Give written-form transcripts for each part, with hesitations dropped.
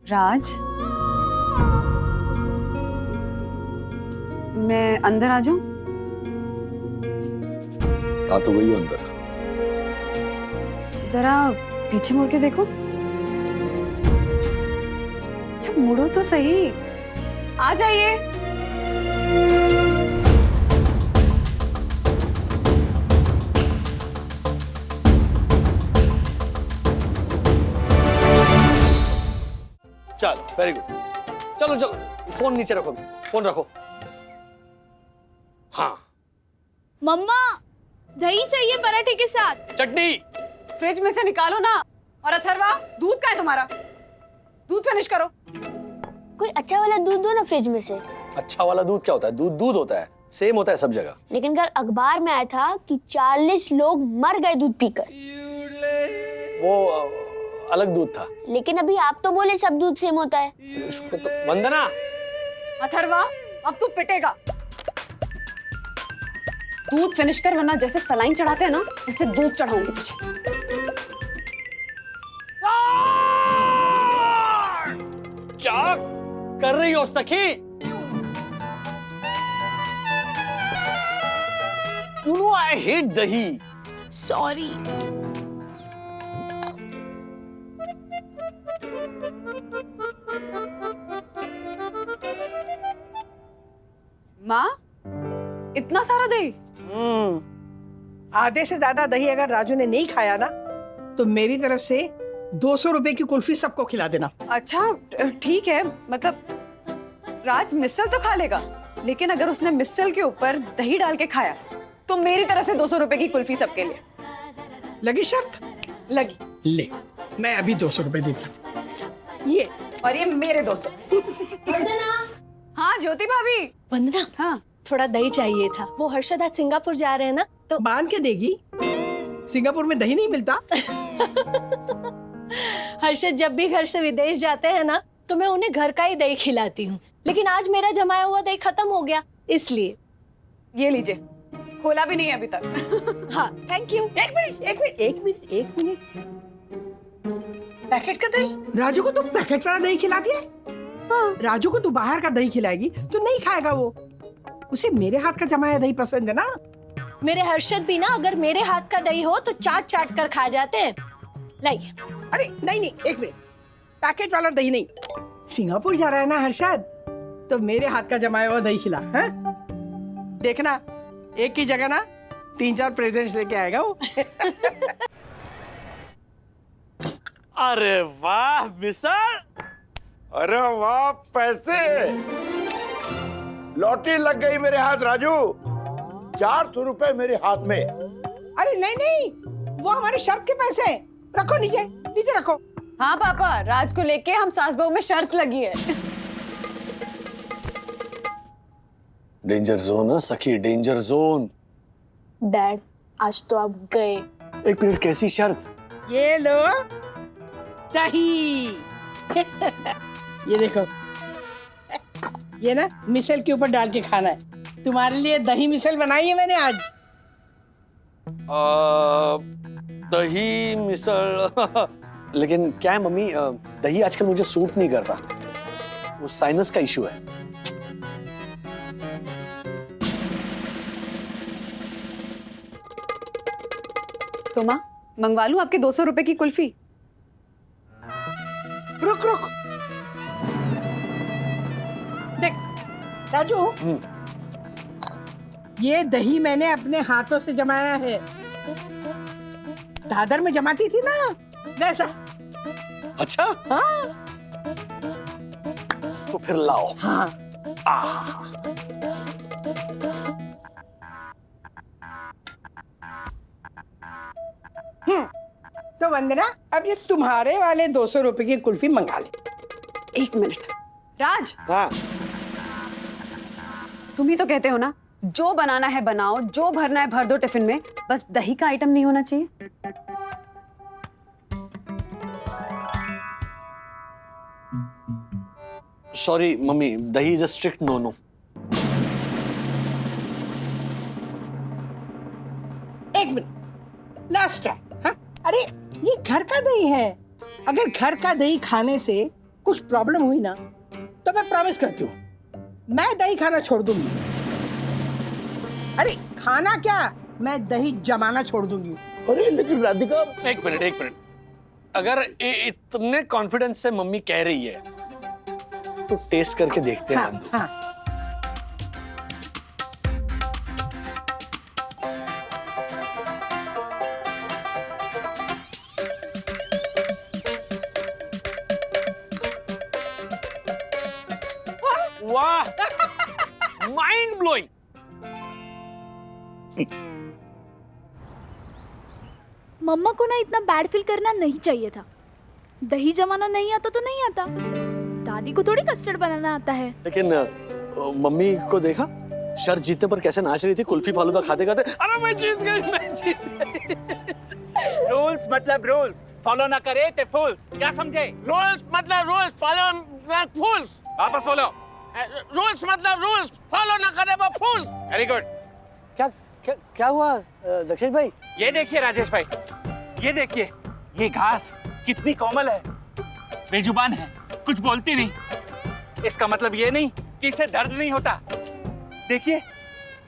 राज, मैं अंदर आ जाऊं? आ तो गई हो अंदर। जरा पीछे मुड़ के देखो। अच्छा मुड़ो तो सही। आ जाइए। चल वेरी गुड। चलो चलो फोन नीचे रखो, फोन रखो। हाँ मम्मा, दही चाहिए पराठे के साथ। चटनी। फ्रिज में से निकालो ना। और अथर्वा, दूध का है तुम्हारा? दूध फिनिश करो। कोई अच्छा वाला दूध दो ना फ्रिज में से। अच्छा वाला दूध क्या होता है? दूध दूध होता है, सेम होता है सब जगह। लेकिन कल अखबार में आया था कि 40 लोग मर गए दूध पीकर। वो अलग दूध था। लेकिन अभी आप तो बोले सब दूध सेम होता है। इसको तो वंदना। अथर्वा, अब तू पिटेगा। दूध फिनिश कर, वरना जैसे सलाइन चढ़ाते हैं ना, इससे दूध चढ़ाऊंगी तुझे। क्या कर रही हो सखी? You know I hate दही। सॉरी। माँ, इतना सारा दही? आधे से ज्यादा दही अगर राजू ने नहीं खाया ना तो मेरी तरफ से 200 रुपए की कुल्फी सबको खिला देना। अच्छा ठीक है, मतलब राज मिसल तो खा लेगा, लेकिन अगर उसने मिसल के ऊपर दही डाल के खाया तो मेरी तरफ से 200 रुपए की कुल्फी सबके लिए। लगी शर्त? लगी। ले, मैं अभी 200 रुपए देती हूँ। ये और ये मेरे 200। हाँ ज्योति भाभी। वंदना, हाँ थोड़ा दही चाहिए था। वो हर्षद आज सिंगापुर जा रहे हैं ना, तो बांध के देगी। सिंगापुर में दही नहीं मिलता। हर्षद जब भी घर से विदेश जाते हैं ना, तो मैं उन्हें घर का ही दही खिलाती हूँ। लेकिन आज मेरा जमाया हुआ दही खत्म हो गया, इसलिए। ये लीजिए, खोला भी नहीं है अभी तक। हाँ थैंक यू। एक मिनट। पैकेट का दही? राजू को तो पैकेट वाला दही खिलाती है? हाँ। राजू को तो बाहर का दही खिलाएगी तो नहीं खाएगा वो। उसे मेरे हाथ का जमाया दही पसंद है ना। मेरे हर्षद भी ना, अगर मेरे हाथ का दही हो तो चाट चाट कर खा जाते हैं। लाइए। अरे नहीं, एक मिनट। पैकेट वाला दही नहीं। सिंगापुर जा रहा है ना हर्षद, तो मेरे हाथ का जमाया हुआ दही खिला। है? देखना, एक की जगह ना 3-4 प्रेजेंट्स लेके आएगा वो। अरे वाह मिसर। अरे वाह पैसे। लॉटरी लग गई मेरे हाथ राजू। 400 रुपए मेरे हाथ में। अरे नहीं, वो हमारी शर्त के पैसे हैं। रखो नीचे रखो। हाँ पापा, राज को लेके हम सास बहू में शर्त लगी है। डेंजर जोन है सखी, डेंजर जोन। डैड, आज तो आप गए। एक मिनट, कैसी शर्त? ये लो दही। ये देखो, ये ना मिसल के ऊपर डाल के खाना है। तुम्हारे लिए दही मिसल बनाई है मैंने आज। दही मिसल। लेकिन क्या है मम्मी, दही आजकल मुझे सूट नहीं करता। वो साइनस का इशू है। तो माँ, मंगवा लूं आपके 200 रुपए की कुल्फी? रुक। देख राजू, ये दही मैंने अपने हाथों से जमाया है। दादर में जमाती थी ना, वैसा। अच्छा हाँ तो फिर लाओ। हाँ। तो वंदना, अब ये तुम्हारे वाले 200 रुपए की कुल्फी मंगा ले। 1 मिनट। राज, हाँ तुम ही तो कहते हो ना, जो बनाना है बनाओ, जो भरना है भर दो टिफिन में, बस दही का आइटम नहीं होना चाहिए। Sorry mummy, dahi is a strict no no. एक मिनट, लास्ट ट्राई। हाँ? अरे ये घर का दही है। अगर घर का दही खाने से कुछ प्रॉब्लम हुई ना तो मैं प्रॉमिस करती हूँ मैं दही खाना छोड़ दूंगी। अरे खाना क्या, मैं दही जमाना छोड़ दूंगी। अरे लेकिन राधिका, एक मिनट, अगर इतने कॉन्फिडेंस से मम्मी कह रही है तो टेस्ट करके देखते हैं। हाँ, हाँ। वाह, माइंड ब्लोइंग। मम्मा को ना इतना बैड फील करना नहीं चाहिए था। दही जमाना नहीं आता तो नहीं आता, दादी को थोड़ी कस्टर्ड बनाना आता है। लेकिन मम्मी को देखा शर्त जीतने पर कैसे नाच रही थी, कुल्फी फालूदा खाते खाते। अरे मैं जीत गई। रूल्स मतलब रूल्स, फॉलो ना करे ते फूल्स, क्या समझे? रूल्स मतलब रूल्स, फॉलो ना फूल्स। वापस बोलो। रूल्स मतलब रूल्स, फॉलो ना करे वो फूल्स। Very good. क्या क्या क्या हुआ दक्षिण भाई? ये देखिए राजेश भाई, ये देखिए, ये घास कितनी कोमल है, बेजुबान है, कुछ बोलती नहीं। इसका मतलब ये नहीं कि इसे दर्द नहीं होता। देखिए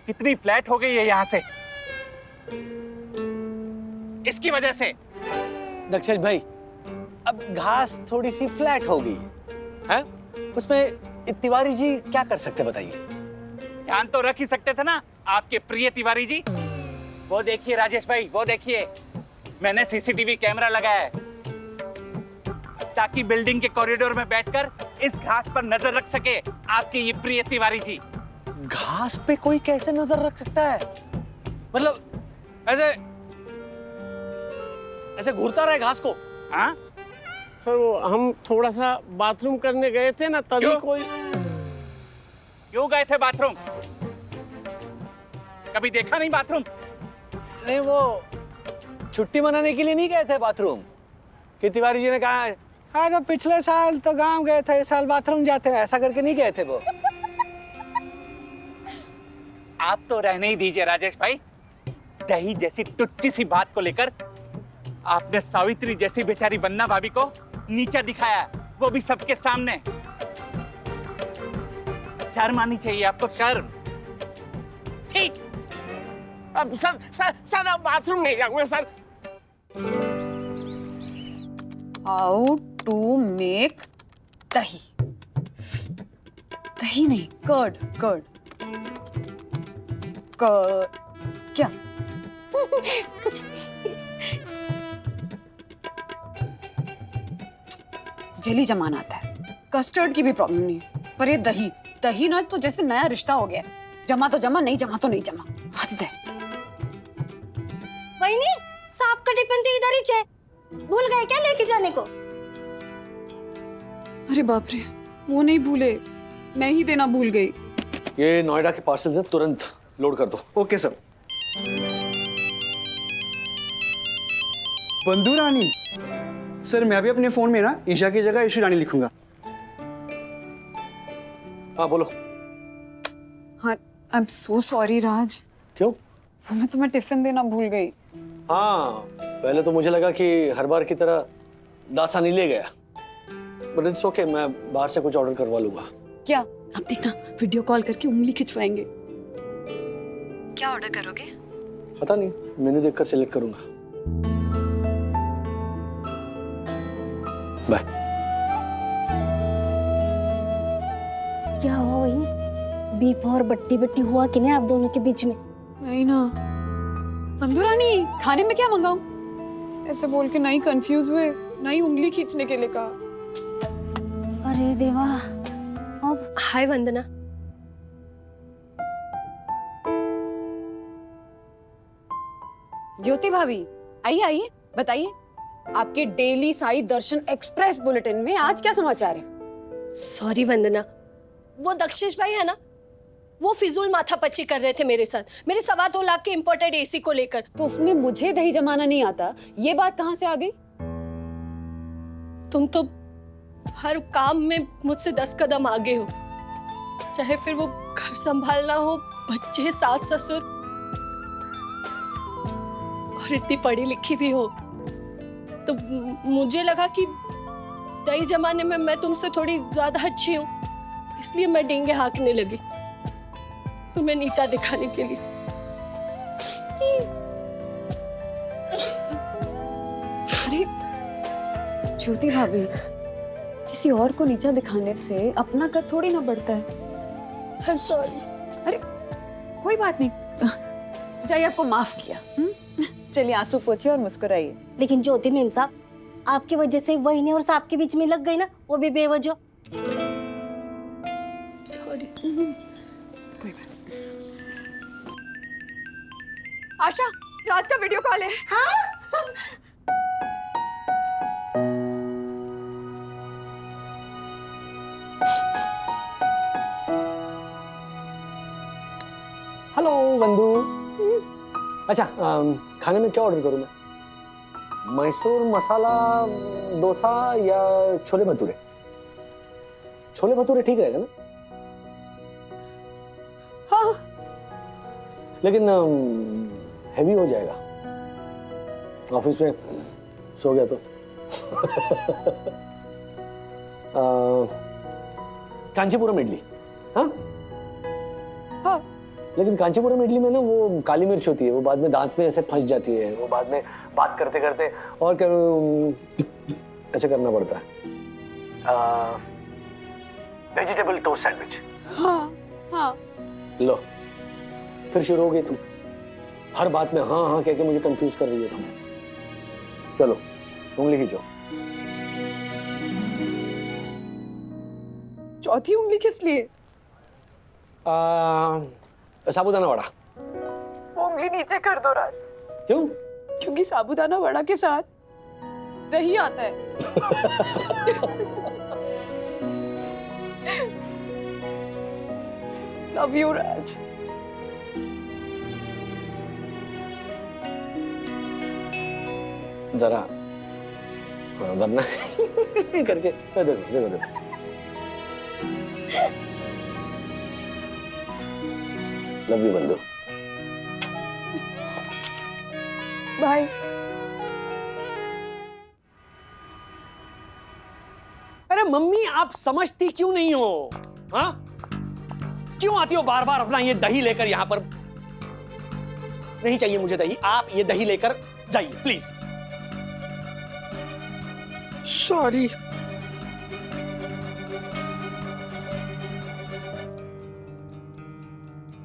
कितनी फ्लैट हो गई है यहाँ से, इसकी वजह से। दक्षिण भाई, अब घास थोड़ी सी फ्लैट हो गई है, उसमें तिवारी जी क्या कर सकते बताइए? ध्यान तो रख ही सकते थे ना आपके प्रिय तिवारी जी। वो देखिए राजेश भाई, वो देखिए, मैंने सीसीटीवी कैमरा लगाया है ताकि बिल्डिंग के कॉरिडोर में बैठकर इस घास पर नजर रख सके आपके ये प्रिय तिवारी जी। घास पे कोई कैसे नजर रख सकता है? मतलब ऐसे ऐसे घूरता रहे घास को? हाँ सर वो हम थोड़ा सा बाथरूम करने गए थे ना, तभी क्यों? कोई। क्यों गए थे बाथरूम? कभी देखा नहीं बाथरूम? नहीं, वो छुट्टी मनाने के लिए नहीं गए थे बाथरूम कि तिवारी जी ने कहा हाँ तो पिछले साल तो गांव गए थे, इस साल बाथरूम जाते हैं, ऐसा करके नहीं गए थे वो। आप तो रहने ही दीजिए राजेश भाई। दही जैसी टुच्ची सी बात को लेकर आपने सावित्री जैसी बेचारी बन्ना भाभी को नीचा दिखाया, वो भी सबके सामने। शर्म आनी चाहिए आपको, शर्म। ठीक, अब सर अब बाथरूम नहीं जाऊंगा सर। हाउ टू मेक दही, दही नहीं, कर्ड, कर्ड, कर्ड, क्या? कुछ जेली जमाना आता है, कस्टर्ड की भी प्रॉब्लम नहीं, पर ये दही, दही ना तो जैसे नया रिश्ता हो गया, जमा तो जमा, नहीं जमा तो नहीं जमा, हद है। वही सांप का टिफिन तो इधर ही है, भूल गए क्या लेके जाने को? अरे बाप रे, वो नहीं भूले, मैं ही देना भूल गई। ये नोएडा के पार्सल से तुरंत लोड कर दो। Okay sir. बंधु रानी सर, मैं भी अपने फोन में ना ईशा की जगह ईशु रानी लिखूंगा। हाँ बोलो। हाँ, आई एम सो सॉरी राज, क्यों? वो मैं तुम्हें टिफिन देना भूल गई। हाँ, पहले तो मुझे लगा कि हर बार की तरह दासा नहीं ले गया, बट इट्स ओके, मैं बाहर से कुछ ऑर्डर करवा लूंगा। क्या? अब देखना, वीडियो कॉल करके उंगली खिंचवाएंगे। क्या ऑर्डर करोगे? पता नहीं, मेन्यू देखकर सिलेक्ट करूंगा। बाय। क्या हुआ वही? बीफ और बट्टी बट्टी हुआ कि नहीं आप दोनों के बीच में? नहीं ना। बंधु रानी, खाने में क्या मंगाऊं? ऐसे बोल के नहीं कंफ्यूज हुए, नहीं उंगली खींचने के लिए कहा। अरे देवा, अब हाय वंदना। ज्योति भाभी, आइए आइए, बताइए आपके डेली साई दर्शन एक्सप्रेस बुलेटिन में आज क्या समाचार है? सॉरी वंदना, वो दक्षेश भाई है ना, वो फिजूल माथापच्ची कर रहे थे मेरे साथ, मेरे 2.25 लाख के इंपोर्टेड एसी को लेकर। तो उसमें मुझे दही जमाना नहीं आता, ये बात कहाँ से आ गई? तुम तो हर काम में मुझसे 10 कदम आगे हो, चाहे फिर वो घर संभालना हो, बच्चे, सास ससुर, और इतनी पढ़ी लिखी भी हो। तो मुझे लगा कि दही जमाने में मैं तुमसे थोड़ी ज्यादा अच्छी हूँ, इसलिए मैं डींगे हाँकने लगी तुम्हें नीचा दिखाने के लिए। अरे ज्योति भाभी, किसी और को नीचा दिखाने से अपना कद थोड़ी ना बढ़ता है। सॉरी। अरे कोई बात नहीं, जाइए, आपको माफ किया। चलिए आंसू पोछिए और मुस्कुराइए। लेकिन ज्योति मैम साहब, आपकी वजह से वहीने और सांप के बीच में लग गई ना, वो भी बेवजह। सॉरी। कोई बात नहीं। आशा, राज का वीडियो कॉल है। हेलो वंदू। अच्छा, खाने में क्या ऑर्डर करूं मैं? मैसूर मसाला डोसा या छोले भटूरे? छोले भटूरे ठीक रहेगा ना? हाँ, लेकिन हैवी हो जाएगा, ऑफिस में सो गया तो। कांचीपुरम इडली। हाँ हाँ, लेकिन कांचीपुरम इडली में ना वो काली मिर्च होती है, वो बाद में दांत में ऐसे फंस जाती है, वो बाद में बात करते करते और ऐसे करना पड़ता है। Vegetable toast sandwich. हाँ हाँ। लो, फिर शुरू हो गई तुम, हर बात में हाँ हाँ कह के मुझे कंफ्यूज कर रही हो तुम। चलो उंगली खींचो। चौथी उंगली किस लिए? साबूदाना वड़ा। उंगली नीचे कर दो राज। क्यों? क्योंकि साबूदाना वड़ा के साथ दही आता है। लव यू राज। जरा वरना करके देखो देखो देखो। लव यू बंधु। बाय। अरे मम्मी, आप समझती क्यों नहीं हो? हाँ, क्यों आती हो बार बार अपना ये दही लेकर यहां पर? नहीं चाहिए मुझे दही, आप ये दही लेकर जाइए प्लीज। सॉरी।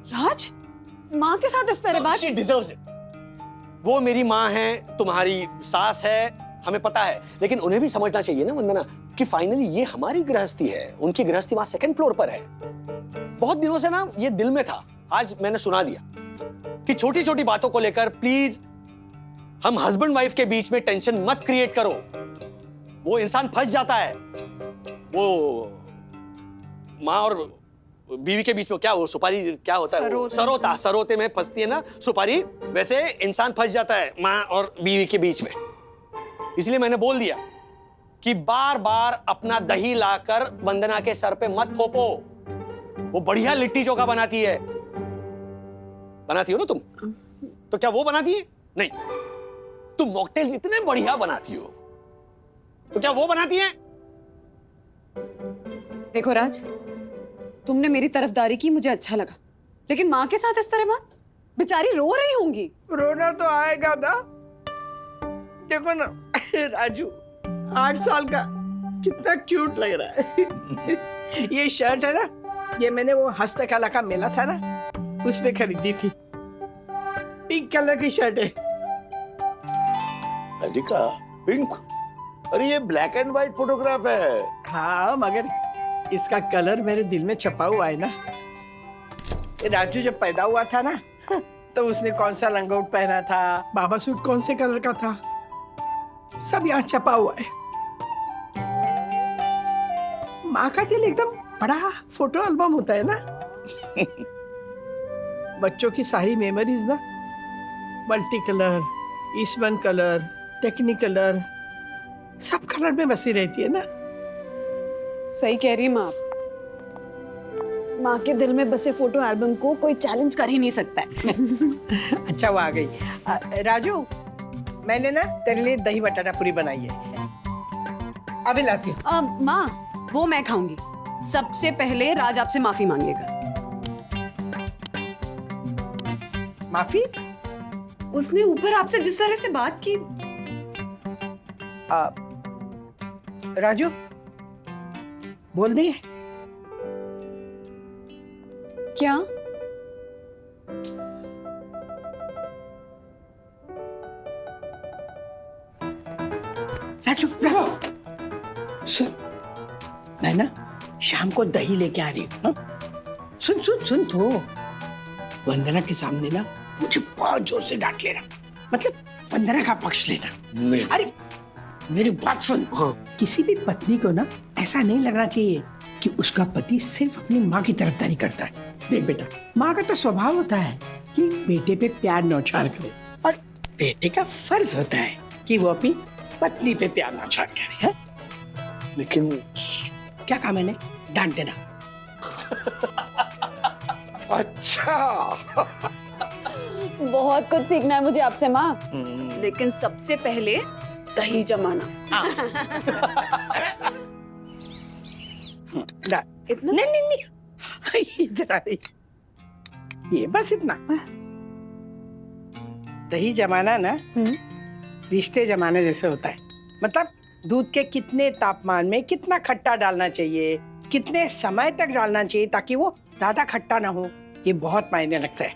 राज, माँ के साथ इस तरह बात? She deserves it. वो मेरी माँ है, तुम्हारी सास है, हमें पता है, लेकिन उन्हें भी समझना चाहिए ना वंदना कि फाइनली ये हमारी गृहस्थी है। उनकी गृहस्थी वहां सेकंड फ्लोर पर है। बहुत दिनों से ना ये दिल में था, आज मैंने सुना दिया कि छोटी छोटी बातों को लेकर प्लीज हम हस्बैंड वाइफ के बीच में टेंशन मत क्रिएट करो। वो इंसान फंस जाता है। वो माँ और बीवी के बीच में क्या, वो सुपारी क्या होता है? सरोता, सरोते में फंसती है ना सुपारी, वैसे इंसान फंस जाता है माँ और बीवी के बीच में। इसलिए मैंने बोल दिया कि बार बार अपना दही लाकर वंदना के सर पे मत थोपो। वो बढ़िया लिट्टी चोखा बनाती है। बनाती हो ना तुम? तो क्या वो बनाती है? नहीं, तुम मॉकटेल्स इतने बढ़िया बनाती हो, तो क्या वो बनाती है? देखो राज, तुमने मेरी तरफदारी की, मुझे अच्छा लगा, लेकिन माँ के साथ इस तरह बात? बेचारी रो रही होंगी। रोना तो आएगा ना। देखो ना राजू, 8 साल का, कितना क्यूट लग रहा है। ये शर्ट है ना, ये मैंने वो हस्तकला का मेला था ना, उसमें खरीदी थी। पिंक कलर की शर्ट है। अधिका पिंक? अरे ये ब्लैक एंड व्हाइट फोटोग्राफ है। हाँ, मगर इसका कलर मेरे दिल में छपा हुआ है ना। राजू जब पैदा हुआ था ना, तो उसने कौन सा लंगोट पहना था, बाबा सूट कौन से कलर का था, सब यहाँ छपा हुआ है। माँ का दिल एकदम बड़ा फोटो एल्बम होता है ना। बच्चों की सारी मेमोरीज ना multi colour, Eastman colour, Technicolor, सब कलर में बसी रहती है ना। सही कह रही माँ। माँ के दिल में बसे फोटो एल्बम को कोई चैलेंज कर ही नहीं सकता है। अच्छा, वो आ गई। राजू, मैंने ना तेरे लिए दही बटाटा पूरी बनाई है। अभी लाती हूँ। माँ वो मैं खाऊंगी। सबसे पहले राज आपसे माफी मांगेगा। माफी? उसने ऊपर आपसे जिस तरह से बात की। राजू बोल दे। क्या? राजू सुन, मैं ना शाम को दही लेके आ रही हूँ। हाँ? सुन सुन सुन तो वंदना के सामने ना मुझे बहुत जोर से डांट लेना, मतलब वंदना का पक्ष लेना। नहीं। अरे मेरी बात सुन। हाँ। किसी भी पत्नी को ना ऐसा नहीं लगना चाहिए कि उसका पति सिर्फ अपनी माँ की तरफदारी करता है। देख बेटा, माँ का तो स्वभाव होता है कि बेटे पे प्यार न्यौछावर करे, और बेटे का फर्ज होता है कि वो अपनी पत्नी पे प्यार न्यौछावर करे। है? लेकिन क्या कहा मैंने? डांट देना। अच्छा, बहुत कुछ सीखना है मुझे आपसे माँ, लेकिन सबसे पहले दही जमाना। इतना नहीं नहीं इधर आ रही, ये बस इतना। दही जमाना ना रिश्ते जमाने जैसे होता है। मतलब दूध के कितने तापमान में कितना खट्टा डालना चाहिए, कितने समय तक डालना चाहिए ताकि वो ज्यादा खट्टा ना हो, ये बहुत मायने रखता है।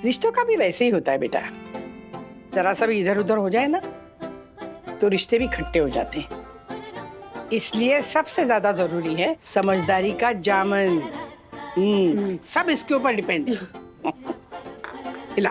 रिश्तों का भी वैसे ही होता है बेटा, जरा सा भी इधर उधर हो जाए ना तो रिश्ते भी खट्टे हो जाते हैं। इसलिए सबसे ज्यादा जरूरी है समझदारी का जामन। सब इसके ऊपर डिपेंड है। हिला।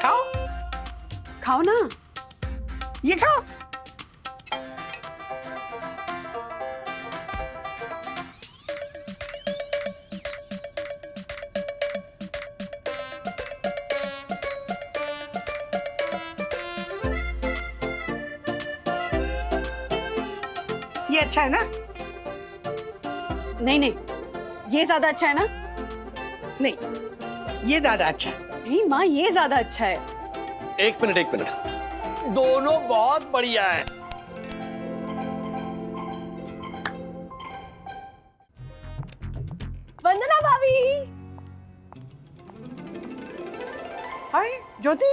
खाओ खाओ ना। ये खाओ। ये अच्छा है ना? नहीं नहीं, ये ज्यादा अच्छा है ना? नहीं, ये ज्यादा अच्छा है। नहीं माँ, ये ज्यादा अच्छा है। एक मिनट, दोनों बहुत बढ़िया है। वंदना भाभी। हाय ज्योति,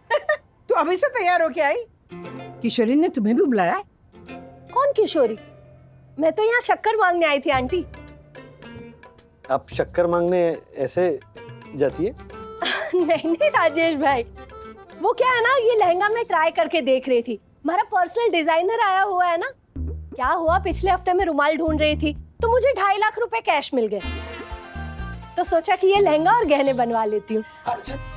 तू अभी से तैयार होके आई? किशोरी ने तुम्हें भी बुलाया? कौन किशोरी? मैं तो यहाँ शक्कर मांगने आई थी आंटी। आप शक्कर मांगने ऐसे जाती है? नहीं राजेश भाई, वो क्या है ना, ये लहंगा मैं ट्राई करके देख रही थी। हमारा पर्सनल डिजाइनर आया हुआ है ना। क्या हुआ, पिछले हफ्ते में रुमाल ढूंढ रही थी तो मुझे 2.5 लाख रुपए कैश मिल गए, तो सोचा कि ये लहंगा और गहने बनवा लेती हूँ।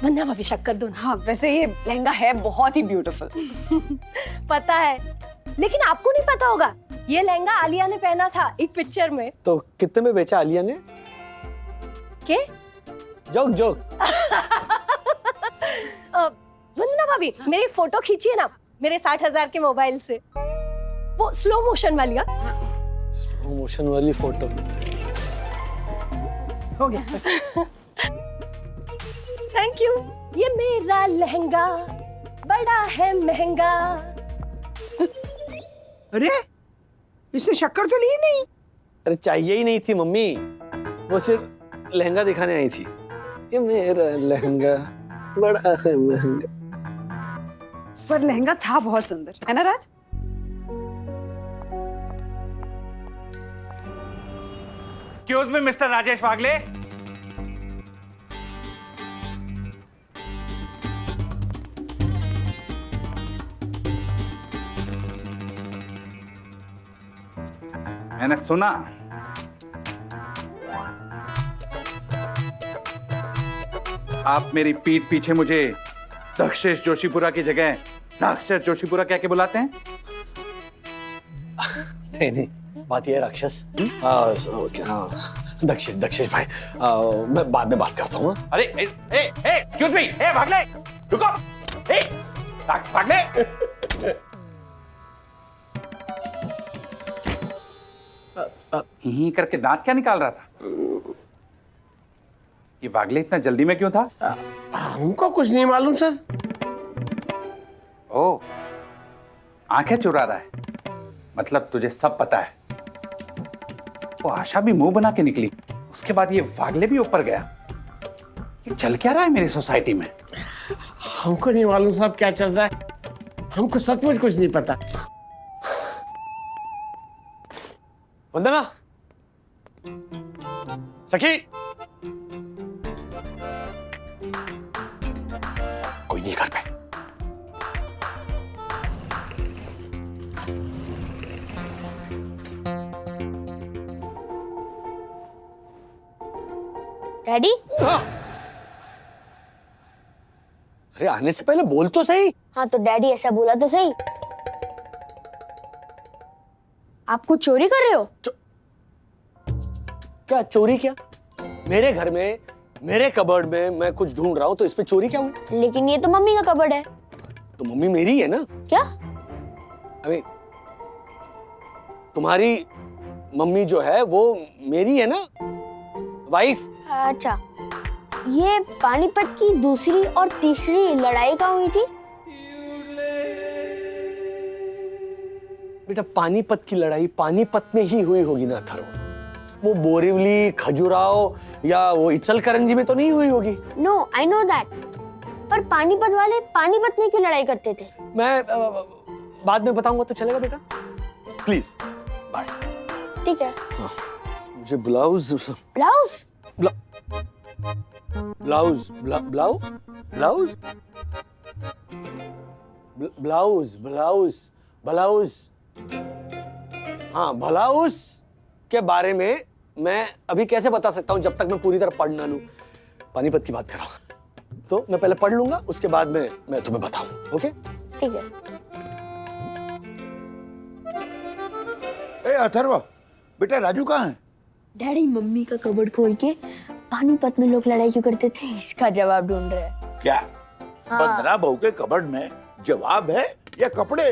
वंदना भाभी शक्कर दो ना। हाँ वैसे ये लहंगा है बहुत ही ब्यूटीफुल। पता है, लेकिन आपको नहीं पता होगा, ये लहंगा आलिया ने पहना था एक पिक्चर में। तो कितने में बेचा आलिया ने? के? जोक। वंदना भाभी, मेरी फोटो खींचिए ना मेरे 60,000 के मोबाइल से, वो स्लो मोशन वाली। मोशन वाली फोटो हो गया। Thank you. ये मेरा लहंगा बड़ा है महंगा। अरे इसने शक्कर तो ली नहीं। अरे चाहिए ही नहीं थी मम्मी, वो सिर्फ लहंगा दिखाने आई थी। ये मेरा लहंगा बड़ा है महंगा। पर लहंगा था बहुत सुंदर, है ना राज? एक्सक्यूज मी मिस्टर राजेश वागले। मैंने सुना आप मेरी पीठ पीछे मुझे दक्षेश जोशीपुरा की जगह राक्षस जोशीपुरा कह के बुलाते हैं। नहीं, बात ये है राक्षस। दक्षेश भाई, मैं बाद में बात करता हूँ। अरे एक्सक्यूज मी, भागले रुको। भाग ले। ही करके दांत क्या निकाल रहा था? ये वागले इतना जल्दी में क्यों था? हमको कुछ नहीं मालूम सर। ओ, आंखें चुरा रहा है, मतलब तुझे सब पता है। वो आशा भी मुंह बना के निकली, उसके बाद ये वागले भी ऊपर गया। ये चल क्या रहा है मेरी सोसाइटी में? हमको नहीं मालूम साहब क्या चल रहा है, हमको सचमुच कुछ नहीं पता। वंदना, सखी, कोई नहीं घर पे। डैडी अरे आने से पहले बोल तो सही। हाँ तो डैडी ऐसा बोला तो सही। आप कुछ चोरी कर रहे हो? क्या चोरी? क्या मेरे घर में, मेरे कबर्ड में मैं कुछ ढूंढ रहा हूं तो इसमें चोरी क्या हुई? लेकिन ये तो मम्मी का कबर्ड है। तो मम्मी मेरी है ना। क्या? अरे तुम्हारी मम्मी जो है वो मेरी है ना, वाइफ। अच्छा, ये पानीपत की दूसरी और तीसरी लड़ाई कहाँ हुई थी? बेटा पानीपत की लड़ाई पानीपत में ही हुई होगी ना अथर्व। वो बोरिवली, खजुराहो या वो इचलकरंजी में तो नहीं हुई होगी। No, I know that. पर पानीपत वाले पानीपत में क्यों लड़ाई करते थे? मैं बाद में बताऊंगा तो चलेगा बेटा? Please bye. ठीक है। मुझे blouse blouse blouse blouse blouse blouse blouse blouse हाँ, ब्लाउज के बारे में मैं अभी कैसे बता सकता हूं जब तक मैं पूरी तरह पढ़ ना लूं। पानीपत की बात कर रहा हूं तो मैं पहले पढ़ लूंगा, उसके बाद में मैं तुम्हें बताऊं। ओके ठीक है। ए अथर्व, बेटा राजू कहाँ है? डैडी मम्मी का कबर्ड खोल के पानीपत में लोग लड़ाई क्यों करते थे इसका जवाब ढूंढ रहे हैं। क्या हाँ। वंदना बहू के कबर्ड में जवाब है या कपड़े?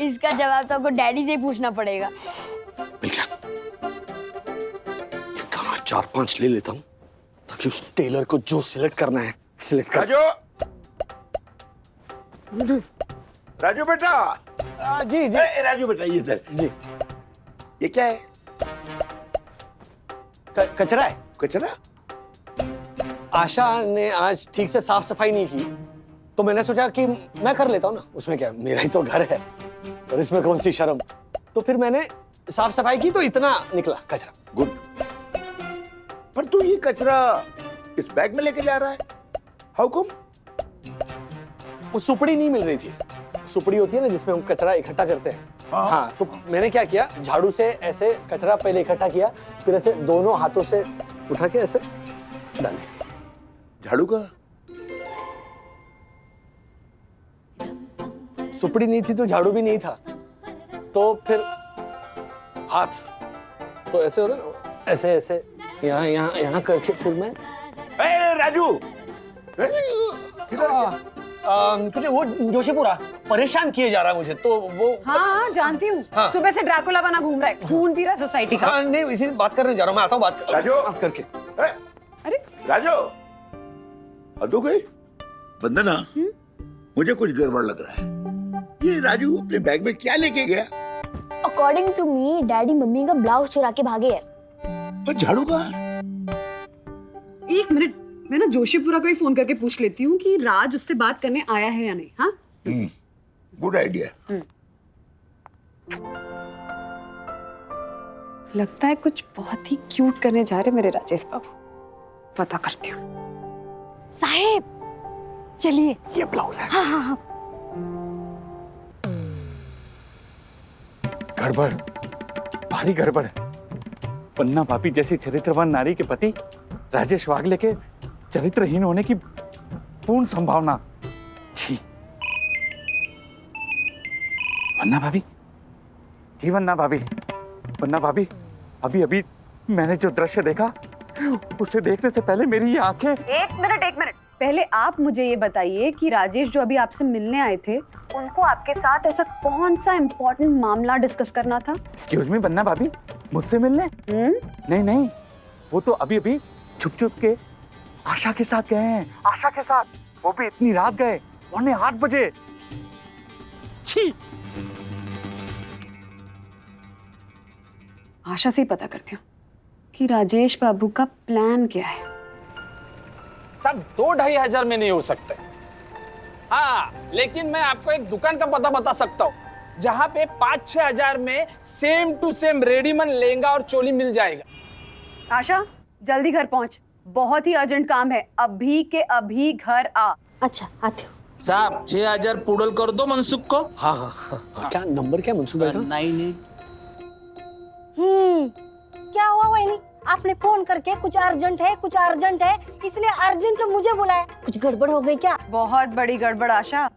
इसका जवाब तो आपको डैडी से ही पूछना पड़ेगा। मिल गया। ये गाना 4-5 ले लेता हूं ताकि उस टेलर को जो सिलेक्ट करना है सिलेक्ट कर। राजू बेटा। जी जी। राजू बेटा ये इधर जी। ये क्या है? कचरा है। कचरा? आशा ने आज ठीक से साफ सफाई नहीं की तो मैंने सोचा कि मैं कर लेता हूँ ना, उसमें क्या, मेरा ही तो घर है और इसमें कौन सी शर्म। तो फिर मैंने साफ सफाई की तो इतना निकला कचरा। गुड। पर तू ये कचरा इस बैग में लेके जा रहा है, हाउ कम? वो सुपड़ी नहीं मिल रही थी। सुपड़ी होती है ना जिसमें हम कचरा इकट्ठा करते हैं। हाँ, तो मैंने क्या किया, झाड़ू से ऐसे कचरा पहले इकट्ठा किया, फिर ऐसे दोनों हाथों से उठा के ऐसे डाल दिया। झाड़ू का? सुपड़ी नहीं थी तो झाड़ू भी नहीं था, तो फिर हाथ तो ऐसे होता ना, ऐसे ऐसे यहाँ यहाँ यहाँ करके फिर मैं राजू तुझे वो जोशीपुरा परेशान किए जा रहा है मुझे, तो वो हाँ जानती हूँ। हाँ। सुबह से ड्रैकुला बना घूम रहा है, खून पी रहा है सोसाइटी का। हाँ, नहीं इसी बात करने जा रहा हूँ मैं, आता हूँ बात राजू करके। अरे राजू अदू गई? वंदना, मुझे कुछ गड़बड़ लग रहा है। ये राजू अपने बैग में क्या लेके गया? According to me daddy mummy का ब्लाउज चुरा के भागे है। और झाड़ू कहाँ? एक मिनट, मैं ना जोशीपुरा को ही फोन करके पूछ लेती हूँ कि राज उससे बात करने आया है या नहीं। हाँ, गुड आइडिया। लगता है कुछ बहुत ही क्यूट करने जा रहे मेरे राजेश बाबू। पता करती हूँ। साहेब चलिए, ये ब्लाउज है। हाँ हाँ हाँ। गड़बड़, भारी गड़बड़ है। पन्ना भाभी जैसी चरित्रवान नारी के पति राजेश वागले के चरित्रहीन होने की पूर्ण संभावना। छी। वन्ना भाभी, जी वन्ना भाभी, वन्ना भाभी, अभी अभी मैंने जो दृश्य देखा उसे देखने से पहले मेरी ये आंखें। एक मिनट, पहले आप मुझे ये बताइए कि राजेश जो अभी आपसे मिलने आए थे, उनको आपके साथ ऐसा कौन सा इम्पोर्टेंट मामला डिस्कस करना था? एक्सक्यूज मी बन्ना भाभी, मुझसे मिलने? नहीं नहीं, वो तो अभी अभी छुप छुप के आशा के साथ गए हैं। आशा के साथ, वो भी इतनी रात गए, 8:45 बजे। छी। आशा से ही पता करती हूँ कि राजेश बाबू का प्लान क्या है। सब 2-2.5 हजार में नहीं हो सकते। हाँ, लेकिन मैं आपको एक दुकान का पता बता सकता हूँ जहाँ पे 5-6 हजार में same to same readymade lehenga और चोली मिल जाएगा। आशा, जल्दी घर पहुंच, बहुत ही अर्जेंट काम है, अभी के अभी घर आ। अच्छा आते हो। साहब 6,000 पुडल कर दो मनसुख को। हाँ हाँ हाँ, क्या नंबर क्या मनसुख भाई का? 98। क्या हुआ वहीनी? आपने फोन करके कुछ अर्जेंट है इसलिए अर्जेंट मुझे बुलाया, कुछ गड़बड़ हो गई क्या? बहुत बड़ी गड़बड़ आशा।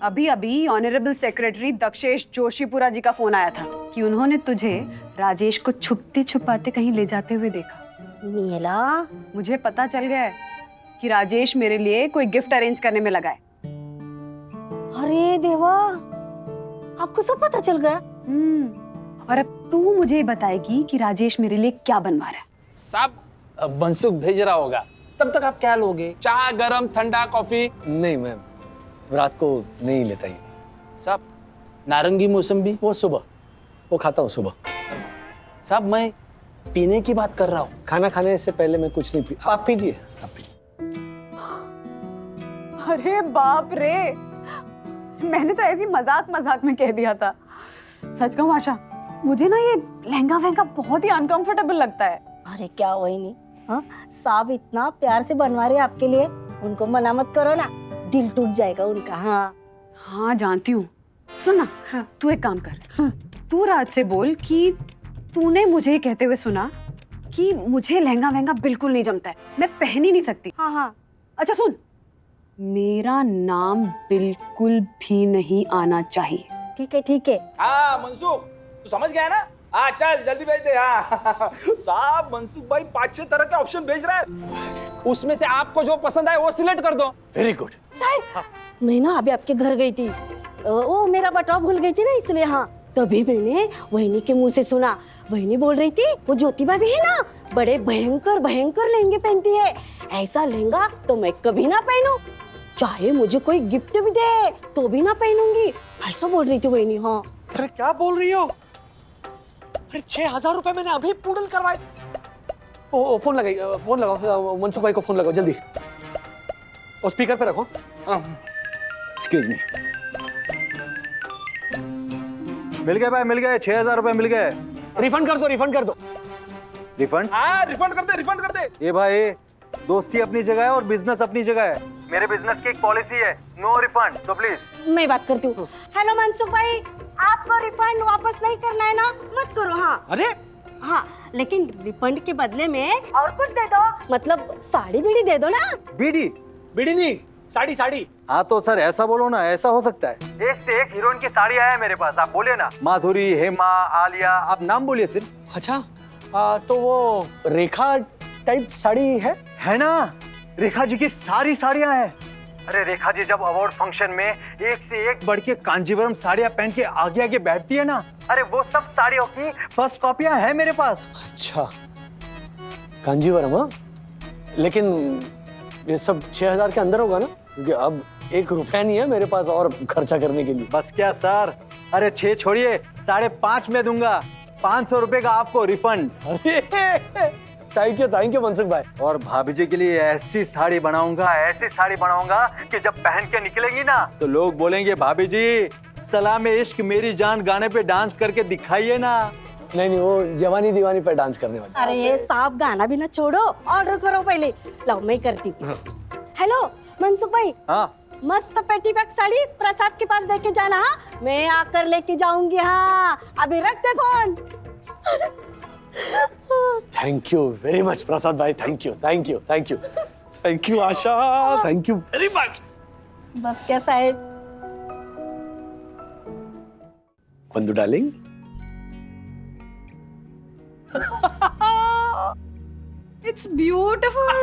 अभी अभी ऑनरेबल सेक्रेटरी दक्षेश जोशीपुरा जी का फोन आया था कि उन्होंने तुझे राजेश को छुपते छुपाते कहीं ले जाते हुए देखा। नीला, मुझे पता चल गया है कि राजेश मेरे लिए कोई गिफ्ट अरेंज करने में लगा है। अरे देवा, आपको सब पता चल गया? और अब तू मुझे बताएगी कि राजेश मेरे लिए क्या बनवा रहा है। साहब मनसुख भेज रहा होगा, तब तक आप क्या लोगे? चाय, गरम, ठंडा, कॉफी? नहीं, मैं रात को नहीं लेता ये। साहब नारंगी मौसम्बी? वो सुबह, वो खाता हूँ सुबह। साहब मैं पीने की बात कर रहा हूँ। खाना खाने से पहले मैं कुछ नहीं पी। आप पीजिए, आप पीजिए। अरे बाप रे, मैंने तो ऐसी मजाक में कह दिया था। सच कहूँ आशा, मुझे ना ये लहंगा वहंगा बहुत ही अनकंफर्टेबल लगता है। अरे क्या वहीनी, हाँ साहब इतना प्यार से बनवा रहे आपके लिए, उनको मना मत करो ना, दिल टूट जाएगा उनका। हाँ जानती हूँ। सुन ना, हाँ, तू एक काम कर, तू राज से बोल कि तूने मुझे कहते हुए सुना कि मुझे लहंगा वहंगा बिल्कुल नहीं जमता है, मैं पहन ही नहीं सकती। हाँ। अच्छा सुन, मेरा नाम बिल्कुल भी नहीं आना चाहिए। ठीक है। हाँ मनसुख, तू समझ गया ना? हाँ चल जल्दी भेज दे। हाँ साहब मनसुख भाई 5-6 तरह के ऑप्शन भेज रहा है, उसमें से आपको जो पसंद आए वो सिलेक्ट कर दो। Very good. साहब मैं ना अभी आपके घर गई थी, वो मेरा बटुआ भूल गई थी ना, इसलिए हाँ तभी मैंने वहीनी के मुंह से सुना। वहीनी बोल रही थी वो ज्योति भाभी है ना, बड़े भयंकर लहंगे पहनती है, ऐसा लहंगा तो मैं कभी ना पहनूं, चाहे मुझे कोई गिफ्ट भी दे तो भी ना पहनूंगी, ऐसा बोल रही थी वहीनी। हाँ अरे क्या बोल रही हो? अरे 6,000 रुपए मैंने अभी पूडल करवाए। ओ फोन लगाओ, मनसुख भाई को फोन लगाओ जल्दी, और स्पीकर पे रखो। Excuse me. मिल गए भाई, मिल गए, 6,000 रुपए मिल गए। रिफंड कर दो। रिफंड? हाँ रिफंड कर दे। ये भाई, दोस्ती अपनी जगह है और बिजनेस अपनी जगह है। मेरे बिजनेस की एक पॉलिसी है, नो रिफंड, तो प्लीज। मैं बात करती हूँ। हेलो मनसुख भाई, आपको रिफंड वापस नहीं करना है ना, मत करो। हाँ अरे हाँ, लेकिन रिफंड के बदले में और कुछ दे दो, मतलब साड़ी बीड़ी दे दो ना। बीड़ी नहीं, साड़ी। हाँ तो सर ऐसा बोलो ना, ऐसा हो सकता है। एक से एक हीरोइन की साड़ी आया है मेरे पास, आप बोलिए ना। माधुरी, हेमा, आलिया, आप नाम बोलिए सिर्फ। अच्छा, तो वो रेखा टाइप साड़ी है ना? रेखा जी की सारी साड़ियां हैं। अरे रेखा जी जब अवार्ड फंक्शन में एक से एक बढ़ के कांजीवरम साड़ियां पहन के आगे बैठती है ना, अरे वो सब साड़ियों की फर्स्ट कॉपियां हैं मेरे पास। अच्छा, कांजीवरम। हाँ, लेकिन ये सब 6,000 के अंदर होगा ना, क्योंकि अब 1 रुपया नहीं है मेरे पास और खर्चा करने के लिए। बस क्या सर, अरे 6 छोड़िए, 5.5 में दूंगा, 500 रुपए का आपको रिफंड। अरे थैंक यू मनसुख भाई। और भाभी जी के लिए ऐसी साड़ी बनाऊंगा कि जब पहन के निकलेंगी ना तो लोग बोलेंगे, भाभी जी सलाम इश्क मेरी जान गाने पे डांस करके दिखाइए ना। नहीं, वो जवानी दीवानी पर डांस करने वाली। अरे ये साहब गाना भी ना छोड़ो, ऑर्डर करो पहले। लो मैं करती हूँ। हेलो मनसुख भाई, हाँ मस्त पेटी बैग साड़ी प्रसाद के पास देके जाना। हाँ मैं आकर लेके जाऊंगी। हाँ अभी रख दे phone. Thank you very much Prasad भाई, thank you Asha, thank you very much. बस क्या साहेब। बंधु डार्लिंग, इट्स ब्यूटीफुल।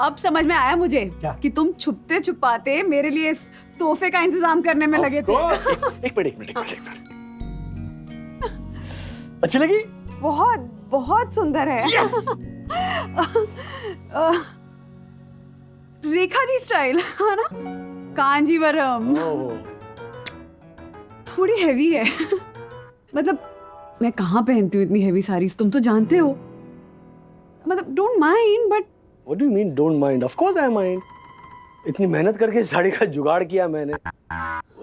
अब समझ में आया मुझे क्या? कि तुम छुपते छुपाते मेरे लिए इस तोहफे का इंतजाम करने में लगे थे। एक मिनट। अच्छी लगी? बहुत बहुत सुंदर है। रेखा जी स्टाइल है ना, कांजीवरम। थोड़ी हैवी है। मतलब मैं कहाँ पहनती हूँ इतनी हैवी साड़ीज, तुम तो जानते हो। मतलब don't mind, but What do you mean don't mind? Of course I mind. इतनी मेहनत करके इस साड़ी का जुगाड़ किया मैंने।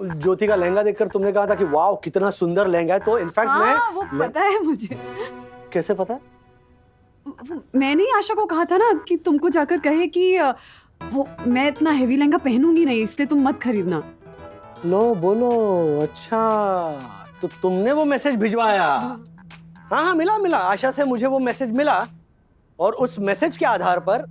ज्योति का लहंगा देखकर तुमने कहा था कि वाह कितना सुंदर लहंगा है, तो इनफैक्ट हाँ, वो पता है मुझे। कैसे पता? मैंने ही आशा को कहा था ना कि तुमको जाकर कहे कि वो मैं इतना हेवी लहंगा पहनूंगी नहीं, इसलिए तुम मत खरीदना। लो बोलो। अच्छा, तो तुमने वो मैसेज भिजवाया? हाँ, मिला। आशा से मुझे वो मैसेज मिला और उस मैसेज के आधार पर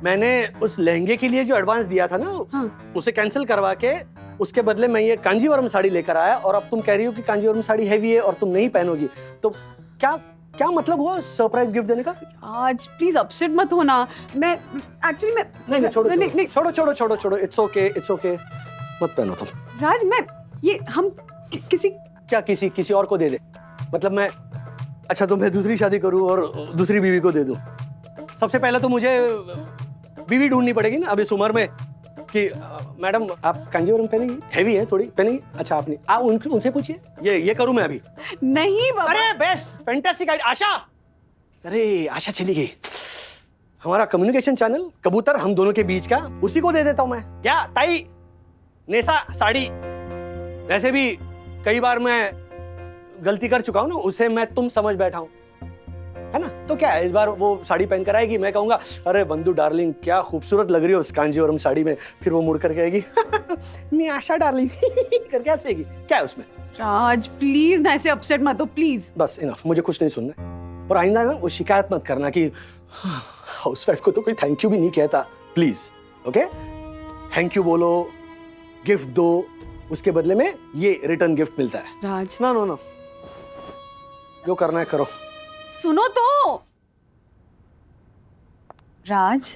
मैंने उस लहंगे के लिए जो एडवांस दिया था ना, हाँ। उसे कैंसिल करवा के उसके बदले मैं ये कांजीवरम साड़ी लेकर आया, और अब तुम कह रही हो कि कांजीवरम साड़ी हैवी है और तुम नहीं पहनोगी, तो क्या मतलब हुआ सरप्राइज गिफ्ट देने का? आज प्लीज अपसेट मत होना। मैं एक्चुअली नहीं, छोड़ो। It's okay. मत पहनो तुम। राज, मैं ये हम किसी और को दे दे। मतलब मैं, अच्छा तो मैं दूसरी शादी करूं और दूसरी बीवी को दे दूं? सबसे पहले तो मुझे बीवी ढूंढनी पड़ेगी ना अब इस उम्र में कि मैडम आप कांजीवरम पहनेंगी? हैवी है थोड़ी, पहनेंगी? अच्छा आपने आप उनसे पूछिए। ये करूं मैं अभी? नहीं बाबा। अरे बेस्ट फैंटास्टिक आइडिया। आशा, अरे आशा चली गई। हमारा कम्युनिकेशन चैनल कबूतर हम दोनों के बीच का, उसी को दे देता हूं मैं। क्या ताई नेसा साड़ी, वैसे भी कई बार मैं गलती कर चुका हूं ना, उसे मैं तुम समझ बैठा हूं, है ना? तो क्या है, इस बार वो साड़ी पहन कर आएगी, मैं कहूंगा अरे बंधु डार्लिंग क्या खूबसूरत लग रही हो उस कांजीवरम साड़ी में, फिर वो मुड़ कर कहेगी नहीं आशा डार्लिंग करके हंसेगी। क्या है उसमें? राज प्लीज ना ऐसे अपसेट मत हो प्लीज। बस इनफ, मुझे कुछ नहीं सुनना है। और आइंदा ना वो शिकायत मत करना कि हाउसवाइफ को तो कोई थैंक यू भी नहीं कहता। Please, okay? थैंक यू बोलो, गिफ्ट दो, उसके बदले में ये रिटर्न गिफ्ट मिलता है। राज नो, जो करना है करो। सुनो तो राज,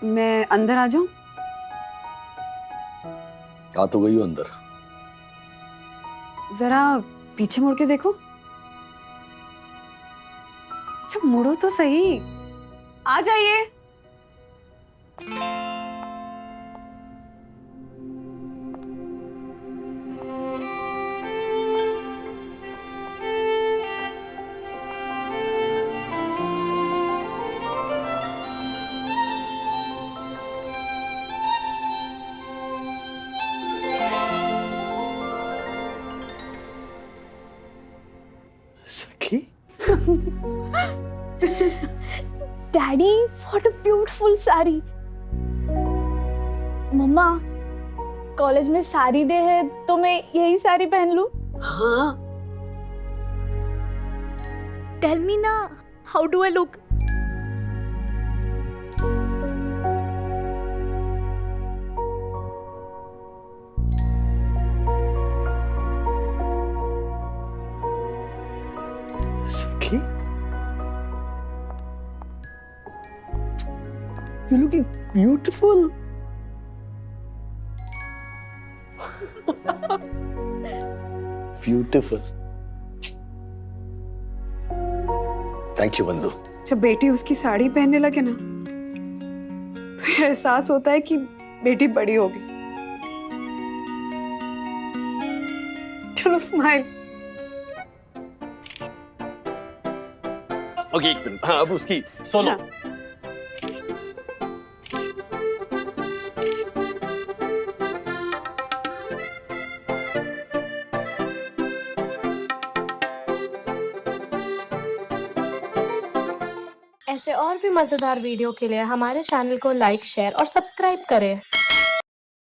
मैं अंदर आ जाऊं? आ तो गई हो अंदर। जरा पीछे मुड़ के देखो। अच्छा मुड़ो तो सही। आ जाइए। सखी, daddy what a beautiful sari. Mamma college में साड़ी डे है तो मैं यही साड़ी पहन लूं? हाँ, टेल मी ना, हाउ डू आई लुक? सखी, you're looking beautiful. Beautiful. Thank you, बंधु। जब बेटी उसकी साड़ी पहनने लगे ना, तो ये एहसास होता है कि बेटी बड़ी होगी। चलो स्माइल। ओके, एक मिनट। हाँ, अब उसकी सोलो। हाँ। ऐसे और भी मजेदार वीडियो के लिए हमारे चैनल को लाइक, शेयर और सब्सक्राइब करें।